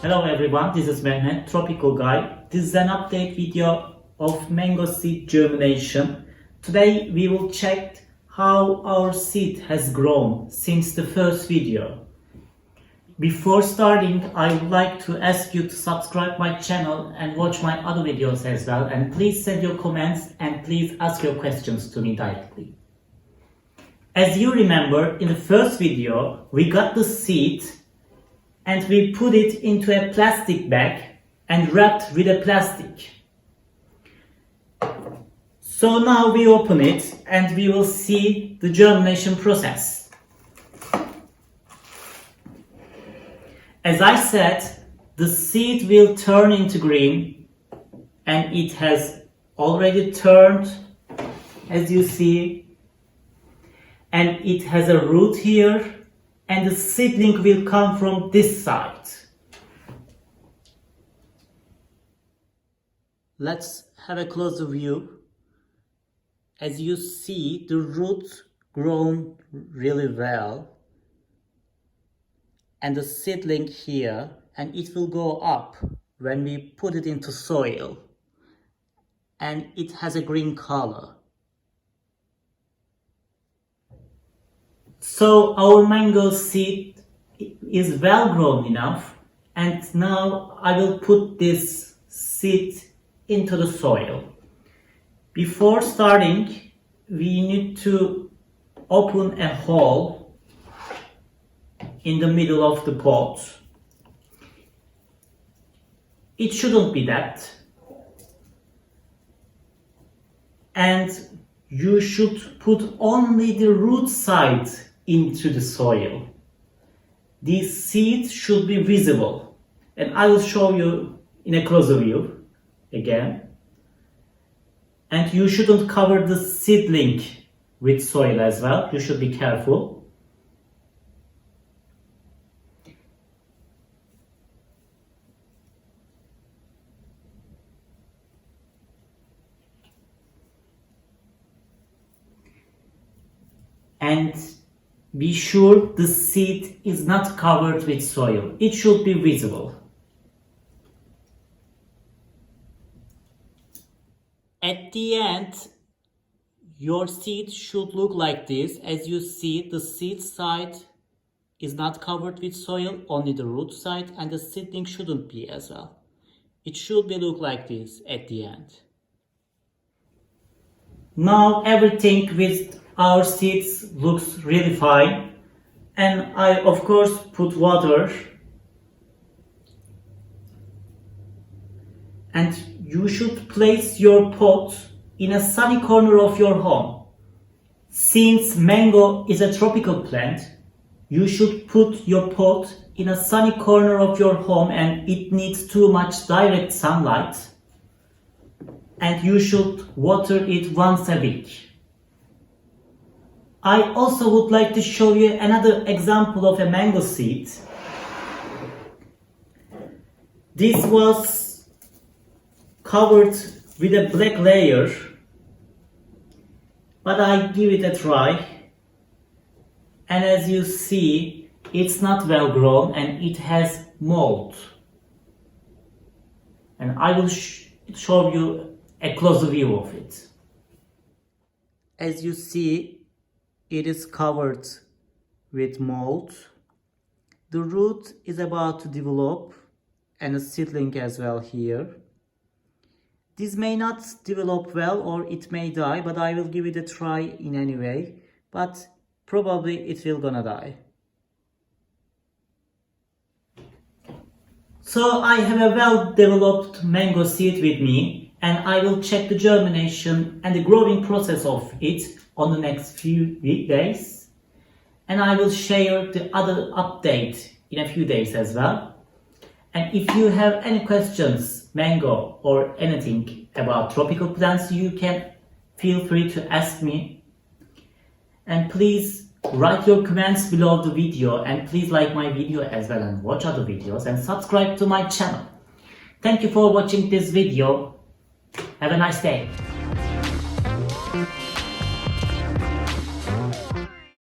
Hello everyone, this is Mehmet, Tropical Guy. This is an update video of mango seed germination. Today we will check how our seed has grown since the first video. Before starting, I would like to ask you to subscribe my channel and watch my other videos as well. And please send your comments and please ask your questions to me directly. As you remember, in the first video, we got the seed and we put it into a plastic bag and wrapped with a plastic. So now we open it and we will see the germination process. As I said, the seed will turn into green and it has already turned, as you see, and it has a root here. And the seedling will come from this side. Let's have a closer view. As you see, the roots grown really well. And the seedling here, and it will go up when we put it into soil. And it has a green color. So our mango seed is well grown enough, and now I will put this seed into the soil. Before starting, we need to open a hole in the middle of the pot. It shouldn't be that. And you should put only the root side into the soil. These seeds should be visible, and I will show you in a closer view again. And you shouldn't cover the seedling with soil as well. You should be careful. And be sure the seed is not covered with soil. It should be visible. At the end, your seed should look like this. As you see, the seed side is not covered with soil, only the root side, and the seedling shouldn't be as well. It should be look like this at the end. Now everything with our seeds looks really fine, and I of course put water, and you should place your pot in a sunny corner of your home. Since mango is a tropical plant, you should put your pot in a sunny corner of your home, and it needs too much direct sunlight, and you should water it once a week. I also would like to show you another example of a mango seed. This was covered with a black layer, but I give it a try. And as you see, it's not well grown and it has mold. And I will show you a closer view of it. As you see, it is covered with mold. The root is about to develop and a seedling as well here. This may not develop well or it may die, but I will give it a try in any way. But probably it will gonna die. So I have a well developed mango seed with me, and I will check the germination and the growing process of it on the next few days, and I will share the other update in a few days as well. And if you have any questions, mango or anything about tropical plants, you can feel free to ask me. And please write your comments below the video, and please like my video as well and watch other videos and subscribe to my channel. Thank you for watching this video. Have a nice day.